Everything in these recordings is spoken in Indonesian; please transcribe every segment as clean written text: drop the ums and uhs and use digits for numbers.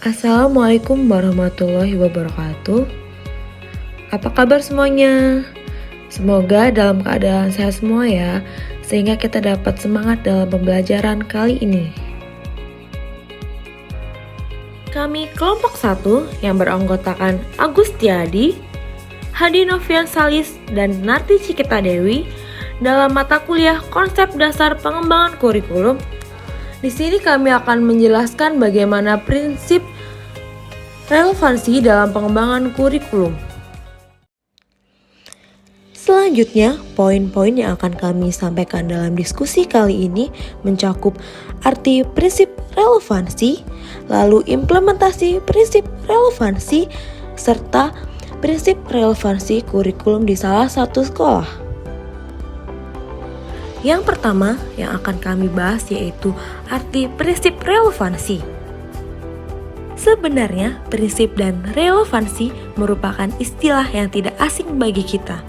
Assalamualaikum warahmatullahi wabarakatuh. Apa kabar semuanya? Semoga dalam keadaan sehat semua ya, sehingga kita dapat semangat dalam pembelajaran kali ini. Kami kelompok 1 yang beranggotakan Agustiadi, Hadi Novian Salis, dan Narti Cikita Dewi dalam mata kuliah Konsep Dasar Pengembangan Kurikulum. Di sini kami akan menjelaskan bagaimana prinsip relevansi dalam pengembangan kurikulum. Selanjutnya, poin-poin yang akan kami sampaikan dalam diskusi kali ini mencakup arti prinsip relevansi, lalu implementasi prinsip relevansi, serta prinsip relevansi kurikulum di salah satu sekolah. Yang pertama yang akan kami bahas yaitu arti prinsip relevansi. Sebenarnya, prinsip dan relevansi merupakan istilah yang tidak asing bagi kita.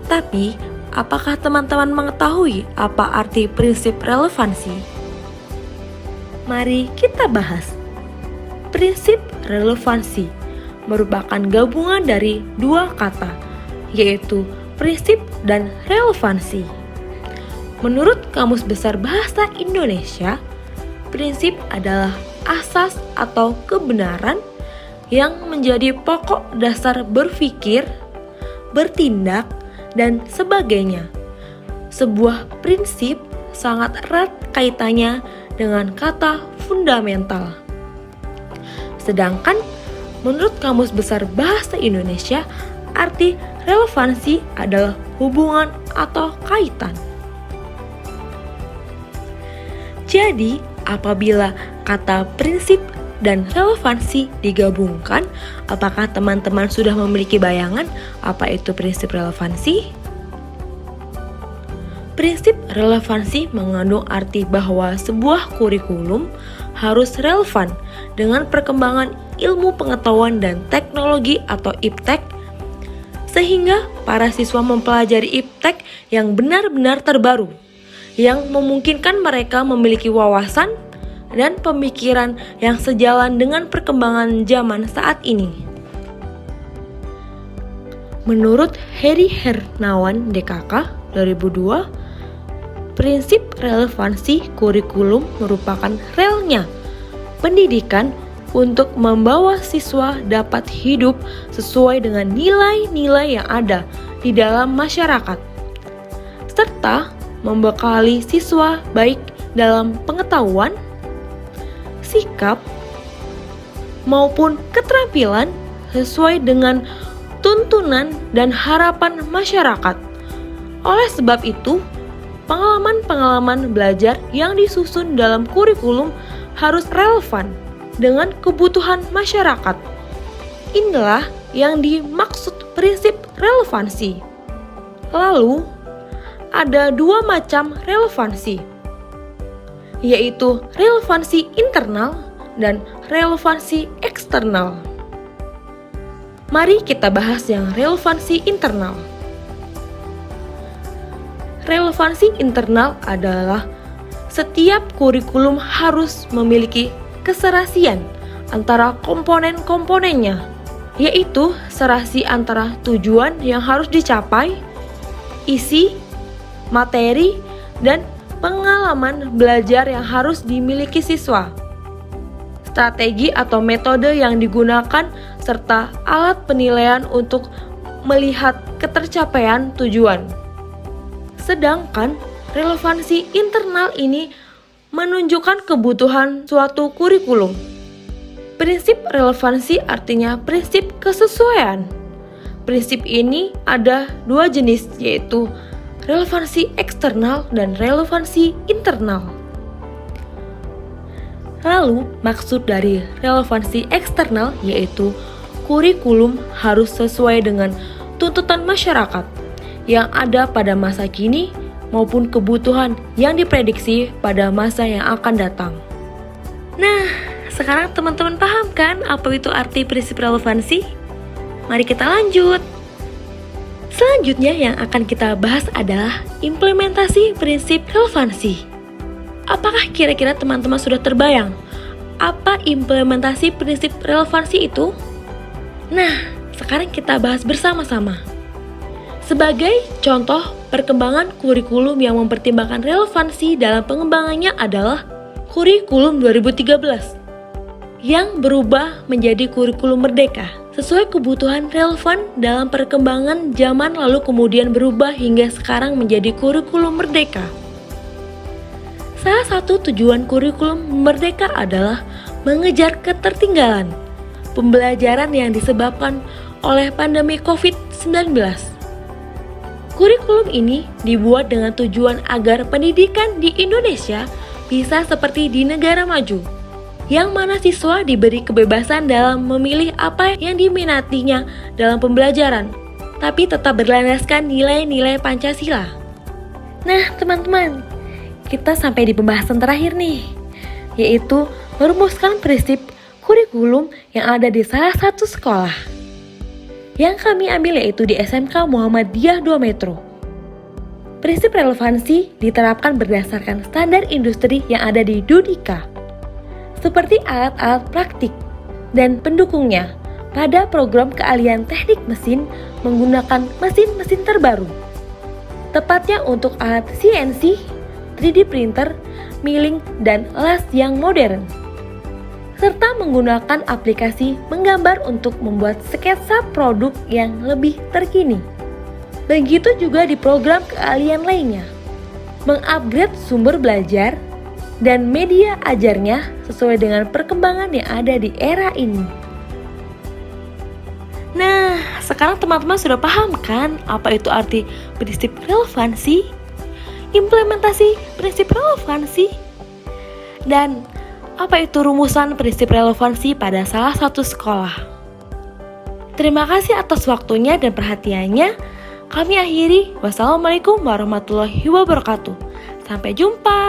Tapi, apakah teman-teman mengetahui apa arti prinsip relevansi? Mari kita bahas. Prinsip relevansi merupakan gabungan dari dua kata, yaitu prinsip dan relevansi. Menurut Kamus Besar Bahasa Indonesia, prinsip adalah asas atau kebenaran yang menjadi pokok dasar berpikir, bertindak, dan sebagainya. Sebuah prinsip sangat erat kaitannya dengan kata fundamental. Sedangkan menurut Kamus Besar Bahasa Indonesia, arti relevansi adalah hubungan atau kaitan. Jadi, apabila kata prinsip dan relevansi digabungkan, apakah teman-teman sudah memiliki bayangan apa itu prinsip relevansi? Prinsip relevansi mengandung arti bahwa sebuah kurikulum harus relevan dengan perkembangan ilmu pengetahuan dan teknologi atau IPTEK, sehingga para siswa mempelajari IPTEK yang benar-benar terbaru, yang memungkinkan mereka memiliki wawasan dan pemikiran yang sejalan dengan perkembangan zaman saat ini. Menurut Heri Hernawan DKK 2002, prinsip relevansi kurikulum merupakan relnya pendidikan untuk membawa siswa dapat hidup sesuai dengan nilai-nilai yang ada di dalam masyarakat, serta membekali siswa baik dalam pengetahuan, sikap, maupun keterampilan sesuai dengan tuntunan dan harapan masyarakat. Oleh sebab itu, pengalaman-pengalaman belajar yang disusun dalam kurikulum harus relevan dengan kebutuhan masyarakat. Inilah yang dimaksud prinsip relevansi. Lalu, ada dua macam relevansi, yaitu relevansi internal dan relevansi eksternal. Mari kita bahas yang relevansi internal. Relevansi internal adalah setiap kurikulum harus memiliki keserasian antara komponen-komponennya, yaitu serasi antara tujuan yang harus dicapai, isi, materi, dan pengalaman belajar yang harus dimiliki siswa, strategi atau metode yang digunakan, serta alat penilaian untuk melihat ketercapaian tujuan. Sedangkan relevansi internal ini menunjukkan kebutuhan suatu kurikulum. Prinsip relevansi artinya prinsip kesesuaian. Prinsip ini ada dua jenis, yaitu relevansi eksternal dan relevansi internal. Lalu, maksud dari relevansi eksternal yaitu kurikulum harus sesuai dengan tuntutan masyarakat yang ada pada masa kini maupun kebutuhan yang diprediksi pada masa yang akan datang. Nah, sekarang teman-teman paham kan apa itu arti prinsip relevansi? Mari kita lanjut. Selanjutnya yang akan kita bahas adalah implementasi prinsip relevansi. Apakah kira-kira teman-teman sudah terbayang apa implementasi prinsip relevansi itu? Nah, sekarang kita bahas bersama-sama. Sebagai contoh, perkembangan kurikulum yang mempertimbangkan relevansi dalam pengembangannya adalah kurikulum 2013 yang berubah menjadi kurikulum merdeka sesuai kebutuhan relevan dalam perkembangan zaman lalu kemudian berubah hingga sekarang menjadi kurikulum merdeka. Salah satu tujuan kurikulum merdeka adalah mengejar ketertinggalan pembelajaran yang disebabkan oleh pandemi COVID-19. Kurikulum ini dibuat dengan tujuan agar pendidikan di Indonesia bisa seperti di negara maju, yang mana siswa diberi kebebasan dalam memilih apa yang diminatinya dalam pembelajaran, tapi tetap berlandaskan nilai-nilai Pancasila. Nah, teman-teman, kita sampai di pembahasan terakhir nih, yaitu merumuskan prinsip kurikulum yang ada di salah satu sekolah. Yang kami ambil yaitu di SMK Muhammadiyah 2 Metro. Prinsip relevansi diterapkan berdasarkan standar industri yang ada di Dudika, seperti alat-alat praktik dan pendukungnya pada program keahlian teknik mesin menggunakan mesin-mesin terbaru, tepatnya untuk alat CNC, 3D printer, milling, dan las yang modern, serta menggunakan aplikasi menggambar untuk membuat sketsa produk yang lebih terkini. Begitu juga di program keahlian lainnya, mengupgrade sumber belajar dan media ajarnya sesuai dengan perkembangan yang ada di era ini. Nah, sekarang teman-teman sudah paham kan apa itu arti prinsip relevansi, implementasi prinsip relevansi, dan apa itu rumusan prinsip relevansi pada salah satu sekolah. Terima kasih atas waktunya dan perhatiannya. Kami akhiri. Wassalamualaikum warahmatullahi wabarakatuh. Sampai jumpa.